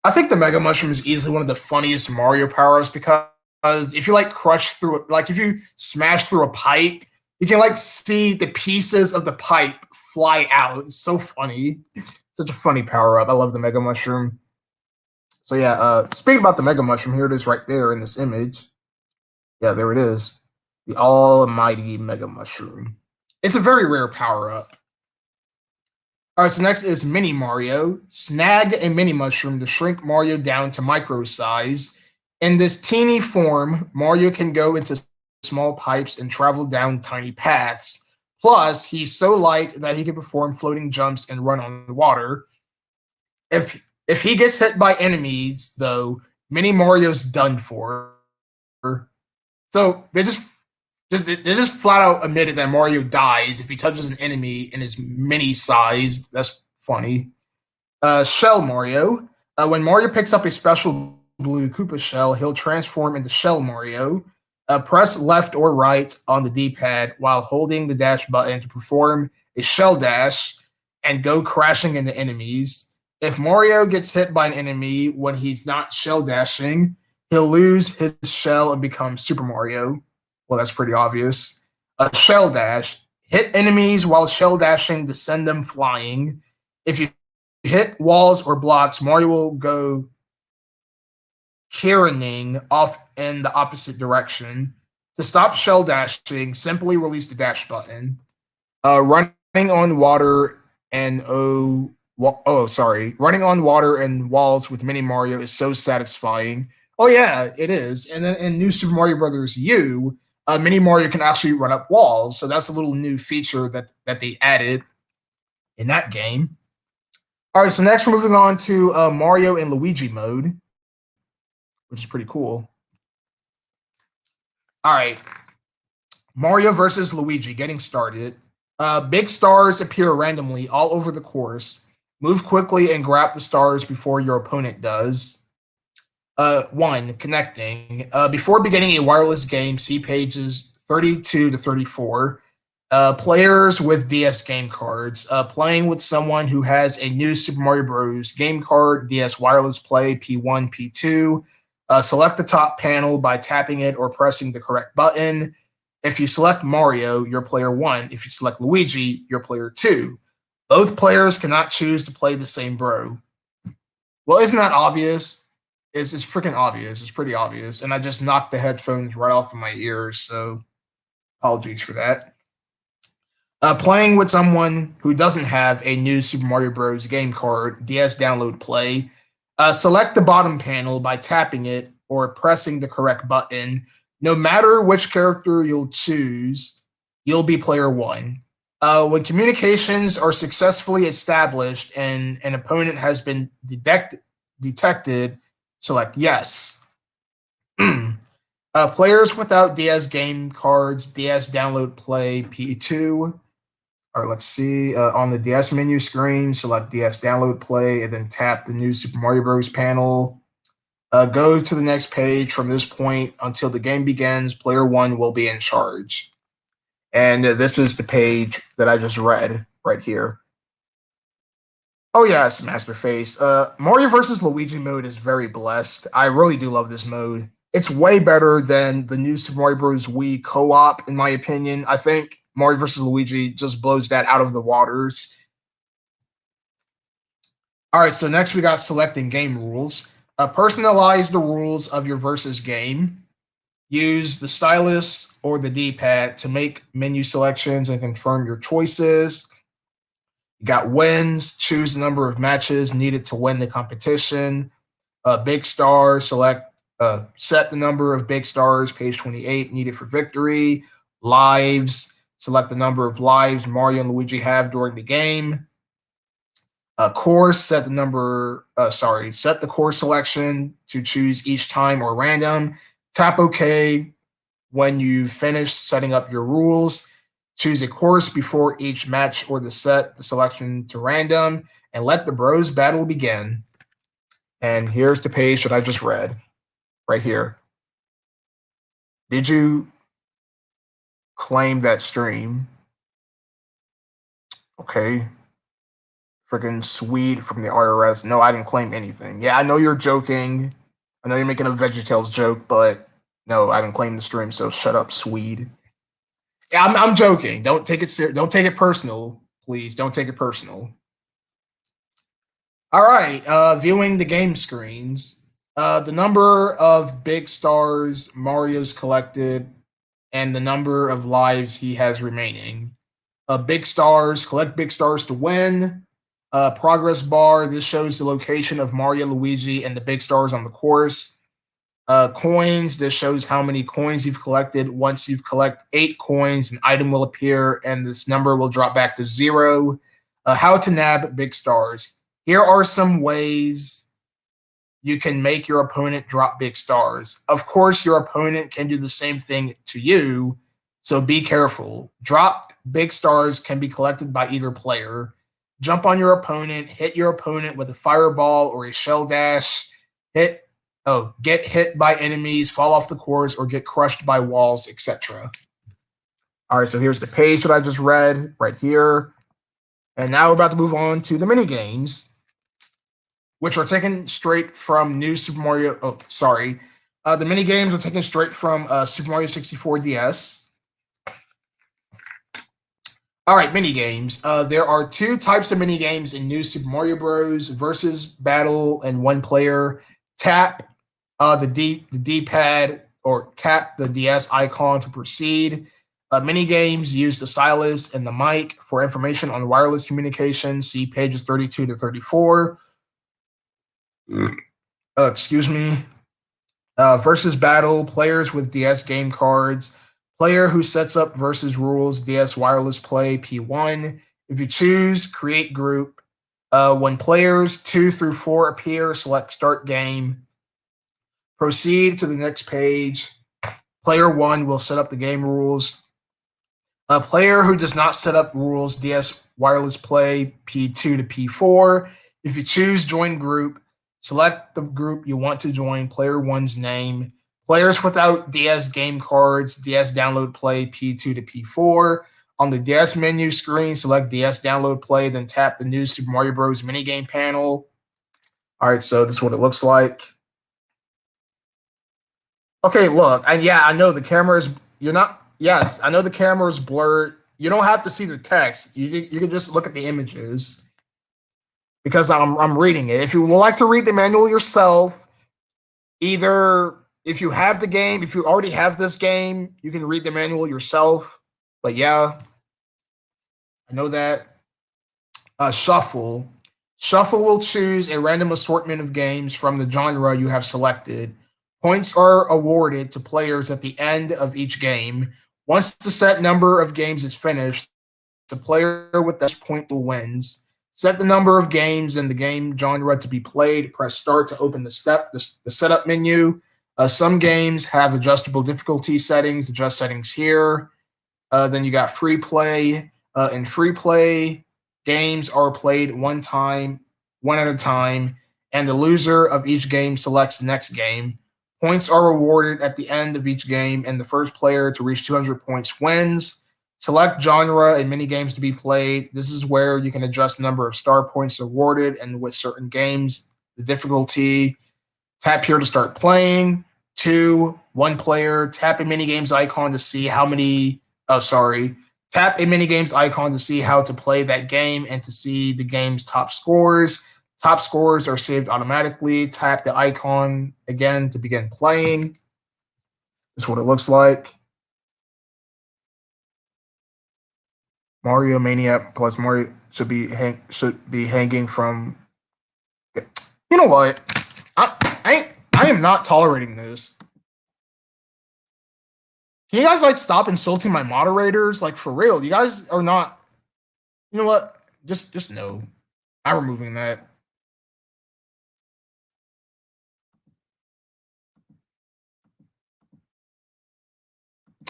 I think the Mega Mushroom is easily one of the funniest Mario powers because if you crush through, if you smash through a pipe, you can see the pieces of the pipe fly out. It's so funny. Such a funny power up. I love the Mega Mushroom. So yeah, speaking about the Mega Mushroom, here it is right there in this image. Yeah, there it is. The almighty Mega Mushroom. It's a very rare power-up. All right, so next is Mini Mario. Snag a Mini Mushroom to shrink Mario down to micro size. In this teeny form, Mario can go into small pipes and travel down tiny paths. Plus, he's so light that he can perform floating jumps and run on water. If he gets hit by enemies, though, Mini Mario's done for. So they just flat out admitted that Mario dies if he touches an enemy in his mini size. That's funny. Shell Mario. When Mario picks up a special blue Koopa shell, he'll transform into Shell Mario. Press left or right on the D-pad while holding the dash button to perform a shell dash and go crashing into enemies. If Mario gets hit by an enemy when he's not shell dashing, he'll lose his shell and become Super Mario. Well, that's pretty obvious. A shell dash. Hit enemies while shell dashing to send them flying. If you hit walls or blocks, Mario will go careening off in the opposite direction. To stop shell dashing, simply release the dash button. Running on water and running on water and walls with Mini Mario is so satisfying. Oh yeah, it is. And then in New Super Mario Brothers U, Mini Mario can actually run up walls, so that's a little new feature that they added in that game. All right, so next we're moving on to Mario and Luigi mode, which is pretty cool. All right, Mario versus Luigi, getting started. Big stars appear randomly all over the course. Move quickly and grab the stars before your opponent does. 1. Connecting. Before beginning a wireless game, see pages 32 to 34. Players with DS game cards. Playing with someone who has a new Super Mario Bros. Game card, DS Wireless Play, P1, P2. Select the top panel by tapping it or pressing the correct button. If you select Mario, you're player 1. If you select Luigi, you're player 2. Both players cannot choose to play the same bro. Well, isn't that obvious? It's freaking obvious. It's pretty obvious. And I just knocked the headphones right off of my ears, so apologies for that. Playing with someone who doesn't have a new Super Mario Bros. Game card, DS Download Play. Select the bottom panel by tapping it or pressing the correct button. No matter which character you'll choose, you'll be player 1. When communications are successfully established and an opponent has been detected, select yes. Players without DS game cards, DS Download Play, P2. All right, let's see. On the DS menu screen, select DS Download Play and then tap the new Super Mario Bros. Panel. Go to the next page. From this point until the game begins, player 1 will be in charge. And this is the page that I just read right here. Oh yes, Masterface. Mario vs. Luigi mode is very blessed. I really do love this mode. It's way better than the new Super Mario Bros. Wii co-op, in my opinion. I think Mario vs. Luigi just blows that out of the waters. All right, so next we got selecting game rules. Personalize the rules of your versus game. Use the stylus or the D-pad to make menu selections and confirm your choices. You got wins. Choose the number of matches needed to win the competition. Big star, set the number of big stars, page 28, needed for victory. Lives, select the number of lives Mario and Luigi have during the game. Course, set the course selection to choose each time or random. Tap OK when you've finished setting up your rules. Choose a course before each match or set the selection to random, and let the bros battle begin. And here's the page that I just read, right here. Did you claim that stream? Okay. Freaking Swede from the IRS. No, I didn't claim anything. Yeah, I know you're joking. I know you're making a VeggieTales joke, but no, I didn't claim the stream, so shut up, Swede. Yeah, I'm joking. Don't take it serious. Don't take it personal, please. Don't take it personal. All right, viewing the game screens. The number of big stars Mario's collected and the number of lives he has remaining. Big stars, collect big stars to win. Progress bar, this shows the location of Mario, Luigi, and the big stars on the course. Coins, this shows how many coins you've collected. Once you've collected 8 coins, an item will appear, and this number will drop back to 0. How to nab big stars. Here are some ways you can make your opponent drop big stars. Of course, your opponent can do the same thing to you, so be careful. Drop big stars can be collected by either player. Jump on your opponent, hit your opponent with a fireball or a shell dash, get hit by enemies, fall off the course, or get crushed by walls, etc. All right, so here's the page that I just read right here. And now we're about to move on to the mini games, which are taken straight from New Super Mario. Oh, sorry. The mini games are taken straight from Super Mario 64 DS. All right, mini games. There are two types of mini games in New Super Mario Bros. Versus Battle and one player. Tap the D pad or tap the DS icon to proceed. Mini games use the stylus and the mic for information on wireless communication. See pages 32 to 34. Excuse me. Versus Battle, players with DS game cards. Player who sets up versus rules, DS wireless play, P1. If you choose, create group. When players 2 through 4 appear, select start game. Proceed to the next page. Player 1 will set up the game rules. A player who does not set up rules, DS wireless play, P2 to P4. If you choose join group, select the group you want to join, player 1's name. Players without DS game cards, DS download play, P2 to P4. On the DS menu screen, select DS download play, then tap the new Super Mario Bros. Minigame panel. All right, so this is what it looks like. Okay, look, and yeah, I know the camera is, you're not, yes, I know the camera is blurred. You don't have to see the text. You can just look at the images because I'm reading it. If you would like to read the manual yourself, either if you have the game, if you already have this game, you can read the manual yourself. But yeah, I know that. Shuffle. Shuffle will choose a random assortment of games from the genre you have selected. Points are awarded to players at the end of each game. Once the set number of games is finished, the player with the point wins. Set the number of games and the game genre to be played. Press start to open the setup menu. Some games have adjustable difficulty settings. Adjust settings here. Then you got free play. In free play, games are played one at a time, and the loser of each game selects the next game. Points are awarded at the end of each game, and the first player to reach 200 points wins. Select genre and mini games to be played. This is where you can adjust the number of star points awarded, and with certain games, the difficulty. Tap here to start playing. 2, 1 player. Tap a mini games icon to see how many. Tap a mini games icon to see how to play that game and to see the game's top scores. Top scores are saved automatically. Tap the icon again to begin playing. This is what it looks like. Mario Maniac plus Mario should be hanging from. You know what? I am not tolerating this. Can you guys like stop insulting my moderators? Like for real, you guys are not. You know what? Just no. I'm removing that.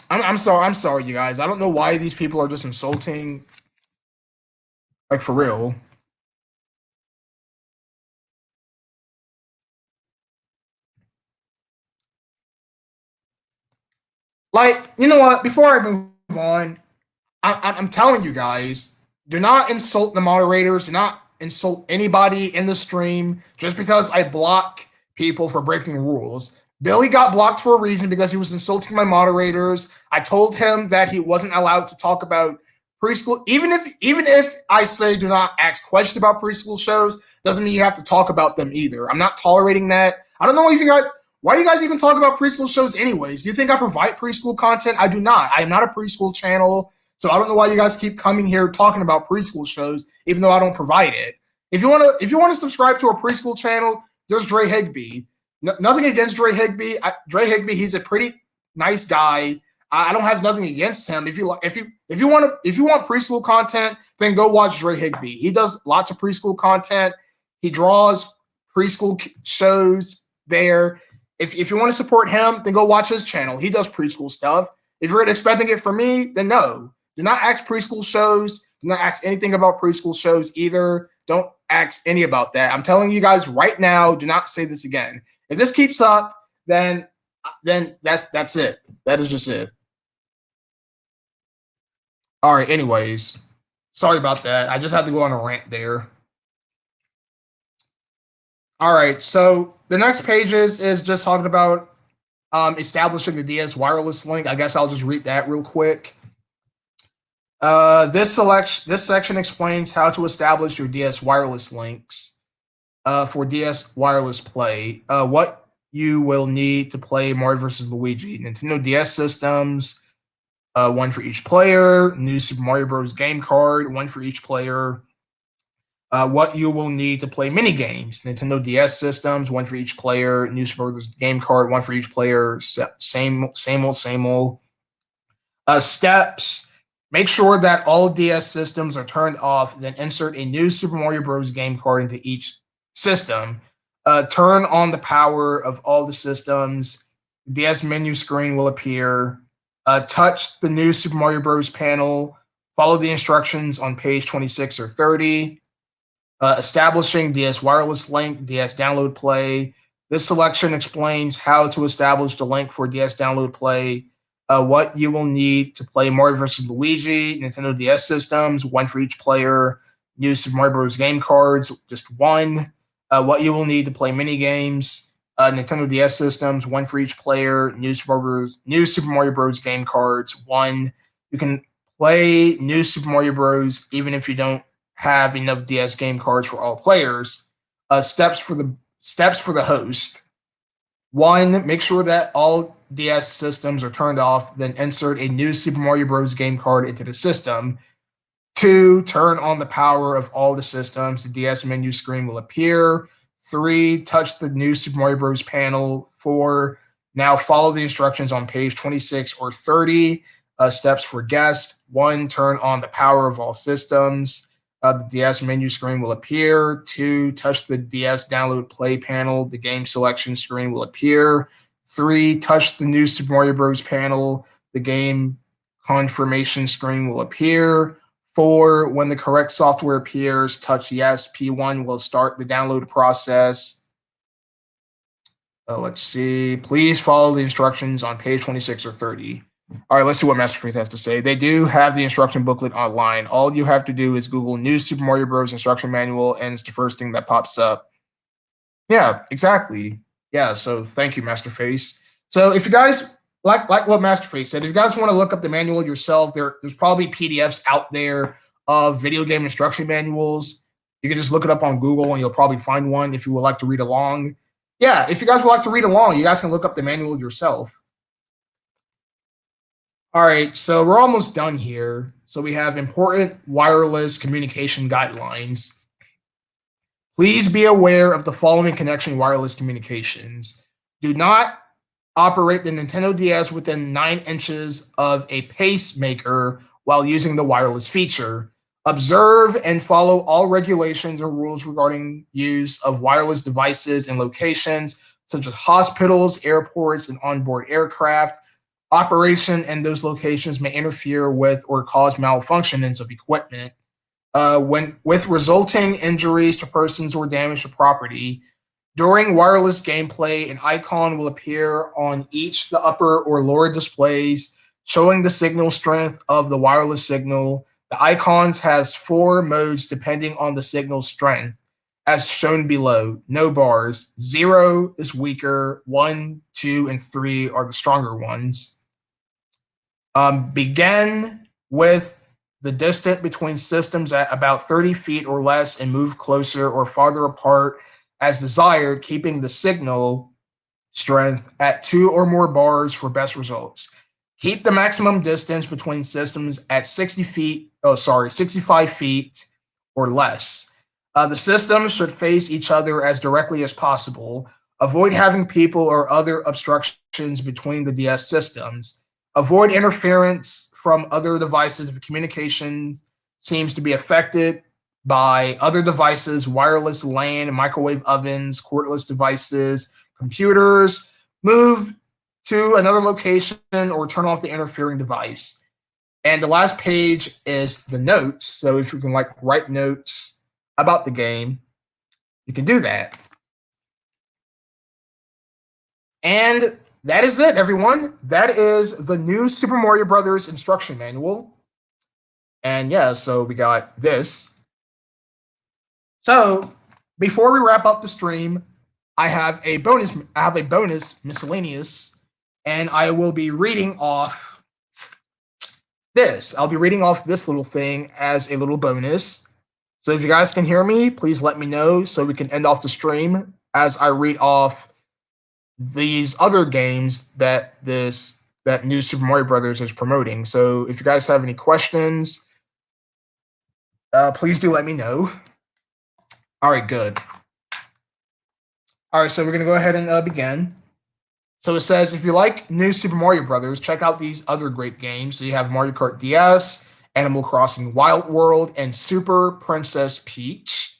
I'm sorry, you guys. I don't know why these people are just insulting. Like for real. Like, you know what? Before I move on, I'm telling you guys, do not insult the moderators. Do not insult anybody in the stream just because I block people for breaking rules. Billy got blocked for a reason because he was insulting my moderators. I told him that he wasn't allowed to talk about preschool. Even if I say do not ask questions about preschool shows, doesn't mean you have to talk about them either. I'm not tolerating that. I don't know if you guys. Why do you guys even talk about preschool shows anyways? Do you think I provide preschool content? I do not. I am not a preschool channel, so I don't know why you guys keep coming here talking about preschool shows, even though I don't provide it. If you want to subscribe to a preschool channel, there's Dre Higby. Nothing against Dre Higby. Dre Higby, he's a pretty nice guy. I don't have nothing against him. If you want preschool content, then go watch Dre Higby. He does lots of preschool content. He draws preschool shows there. If you want to support him, then go watch his channel. He does preschool stuff. If you're expecting it from me, then no. Do not ask preschool shows. Do not ask anything about preschool shows either. Don't ask any about that. I'm telling you guys right now, do not say this again. If this keeps up, then that's it. That is just it. All right, anyways. Sorry about that. I just had to go on a rant there. All right, so the next pages is just talking about establishing the DS wireless link. I guess I'll just read that real quick. This section explains how to establish your DS wireless links for DS wireless play. What you will need to play Mario vs. Luigi. Nintendo DS systems, one for each player. New Super Mario Bros. Game card, one for each player. What you will need to play mini games. Nintendo DS systems, one for each player. New Super Mario Bros. Game card, one for each player. Same old. Steps. Make sure that all DS systems are turned off, then insert a new Super Mario Bros. Game card into each system. Turn on the power of all the systems. The DS menu screen will appear. Touch the new Super Mario Bros. Panel. Follow the instructions on page 26 or 30. Establishing DS wireless link, DS download play. This selection explains how to establish the link for DS download play. What you will need to play Mario vs. Luigi, Nintendo DS systems, one for each player. New Super Mario Bros. Game cards, just one. What you will need to play mini games, Nintendo DS systems, one for each player. New Super Mario Bros. Game cards, one. You can play New Super Mario Bros. Even if you don't have enough DS game cards for all players. Steps for the host. One, make sure that all DS systems are turned off, then insert a new Super Mario Bros. Game card into the system. Two, turn on the power of all the systems. The DS menu screen will appear. Three, touch the new Super Mario Bros. Panel. Four, now follow the instructions on page 26 or 30. Steps for guest. One, turn on the power of all systems. The DS menu screen will appear. Two, touch the DS download play panel. The game selection screen will appear. Three, touch the new Super Mario Bros. Panel. The game confirmation screen will appear. Four, when the correct software appears, touch yes. P1 will start the download process. Let's see. Please follow the instructions on page 26 or 30. All right, let's see what Masterface has to say. They do have the instruction booklet online. All you have to do is Google New Super Mario Bros. Instruction manual, and it's the first thing that pops up. Yeah, exactly. Yeah, so thank you, Masterface. So if you guys, like what Masterface said, if you guys want to look up the manual yourself, there's probably PDFs out there of video game instruction manuals. You can just look it up on Google, and you'll probably find one if you would like to read along. Yeah, if you guys would like to read along, you guys can look up the manual yourself. All right, so we're almost done here. So we have important wireless communication guidelines. Please be aware of the following connection wireless communications. Do not operate the Nintendo DS within 9 inches of a pacemaker while using the wireless feature. Observe and follow all regulations or rules regarding use of wireless devices in locations such as hospitals, airports, and onboard aircraft. Operation in those locations may interfere with or cause malfunctions of equipment, with resulting injuries to persons or damage to property. During wireless gameplay, an icon will appear on each the upper or lower displays showing the signal strength of the wireless signal. The icons has 4 modes depending on the signal strength, as shown below. No bars. 0 is weaker. 1, 2, and 3 are the stronger ones. Begin with the distance between systems at about 30 feet or less and move closer or farther apart as desired, keeping the signal strength at 2 or more bars for best results. Keep the maximum distance between systems at 65 feet or less. The systems should face each other as directly as possible. Avoid having people or other obstructions between the DS systems. Avoid interference from other devices if communication seems to be affected by other devices, wireless LAN, microwave ovens, cordless devices, computers. Move to another location or turn off the interfering device. And the last page is the notes. So if you can write notes about the game, you can do that. And that is it, everyone. That is the new Super Mario Brothers instruction manual. And yeah, so we got this. So before we wrap up the stream, I have a bonus miscellaneous, and I will be reading off this. I'll be reading off this little thing as a little bonus. So if you guys can hear me, please let me know so we can end off the stream as I read off these other games that new Super Mario Brothers is promoting. So if you guys have any questions, please do let me know. All right, good. All right, so we're gonna go ahead and begin. So it says, if you like new Super Mario Brothers, check out these other great games. So you have Mario Kart DS, Animal Crossing Wild World, and Super Princess Peach.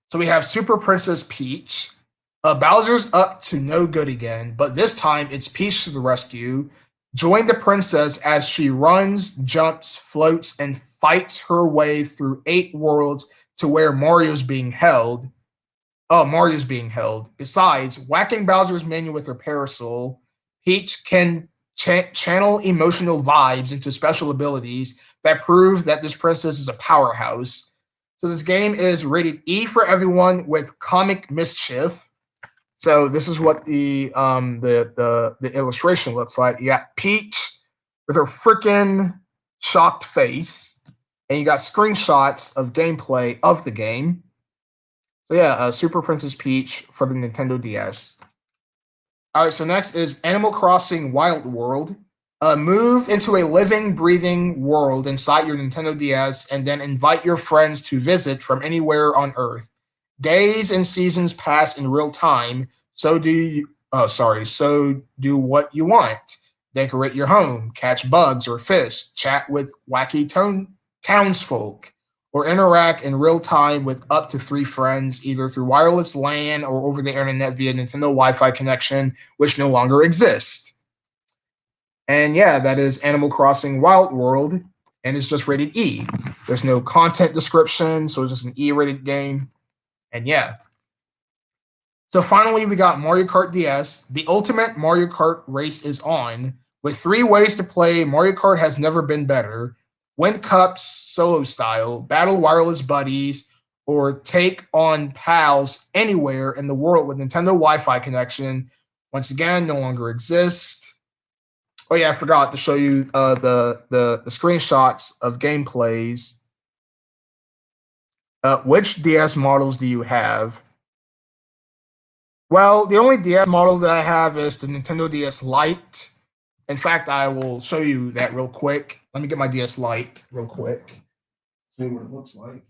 So we have Super Princess Peach. Bowser's up to no good again, but this time it's Peach to the rescue. Join the princess as she runs, jumps, floats, and fights her way through 8 worlds to where Mario's being held. Besides, whacking Bowser's menu with her parasol, Peach can channel emotional vibes into special abilities that prove that this princess is a powerhouse. So this game is rated E for everyone with comic mischief. So this is what the illustration looks like. You got Peach with her freaking shocked face, and you got screenshots of gameplay of the game. So yeah, Super Princess Peach for the Nintendo DS. All right, so next is Animal Crossing Wild World. Move into a living, breathing world inside your Nintendo DS and then invite your friends to visit from anywhere on Earth. Days and seasons pass in real time, so do what you want. Decorate your home, catch bugs or fish, chat with wacky townsfolk, or interact in real time with up to 3 friends, either through wireless LAN or over the internet via Nintendo Wi-Fi connection, which no longer exists. And yeah, that is Animal Crossing Wild World, and it's just rated E. There's no content description, so it's just an E-rated game. And yeah. So finally, we got Mario Kart DS. The ultimate Mario Kart race is on. With 3 ways to play, Mario Kart has never been better. Win cups solo style, battle wireless buddies, or take on pals anywhere in the world with Nintendo Wi-Fi connection. Once again, no longer exists. Oh yeah, I forgot to show you the screenshots of gameplays. Which DS models do you have? Well, the only DS model that I have is the Nintendo DS Lite. In fact, I will show you that real quick. Let me get my DS Lite real quick. See what it looks like.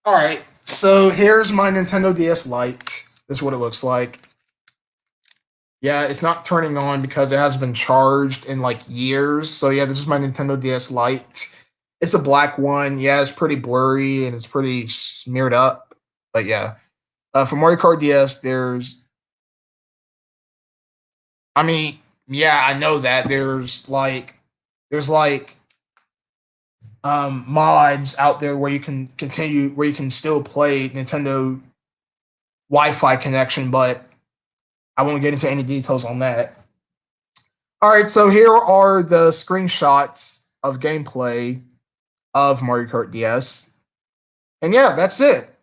All right, so here's my Nintendo DS Lite. This is what it looks like. Yeah, it's not turning on because it hasn't been charged in like years. So yeah, this is my Nintendo DS Lite. It's a black one. Yeah, it's pretty blurry and it's pretty smeared up. But yeah, for Mario Kart DS, yeah, I know that there's mods out there where you can still play Nintendo Wi-Fi connection, but I won't get into any details on that. All right, so here are the screenshots of gameplay of Mario Kart DS. And yeah, that's it.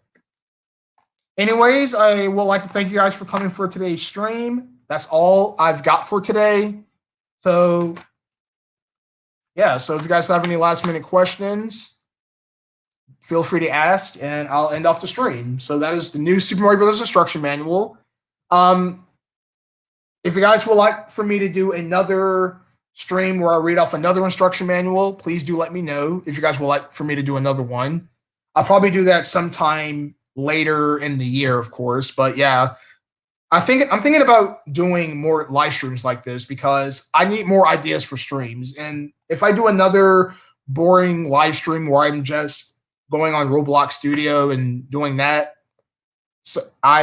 Anyways, I would like to thank you guys for coming for today's stream. That's all I've got for today. So yeah, so if you guys have any last minute questions, feel free to ask and I'll end off the stream. So that is the new Super Mario Bros. Instruction manual. If you guys would like for me to do another stream where I read off another instruction manual, please do let me know if you guys would like for me to do another one. I'll probably do that sometime later in the year, of course. But yeah, I'm thinking about doing more live streams like this because I need more ideas for streams. And if I do another boring live stream where I'm just going on Roblox Studio and doing that, so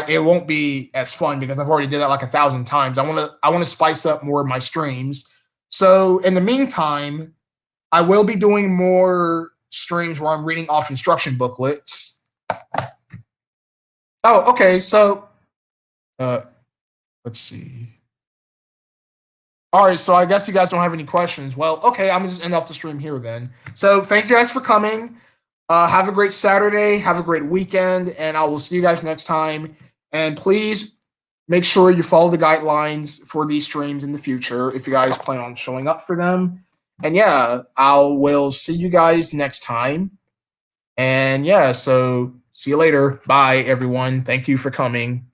it won't be as fun because I've already did that like 1,000 times. I want to spice up more of my streams. So in the meantime, I will be doing more streams where I'm reading off instruction booklets. Oh, okay. So let's see. All right, so I guess you guys don't have any questions. Well, okay, I'm gonna just end off the stream here then. So thank you guys for coming. Have a great Saturday. Have a great weekend, and I will see you guys next time. And please make sure you follow the guidelines for these streams in the future if you guys plan on showing up for them. And yeah, I will see you guys next time. And yeah, so see you later. Bye, everyone. Thank you for coming.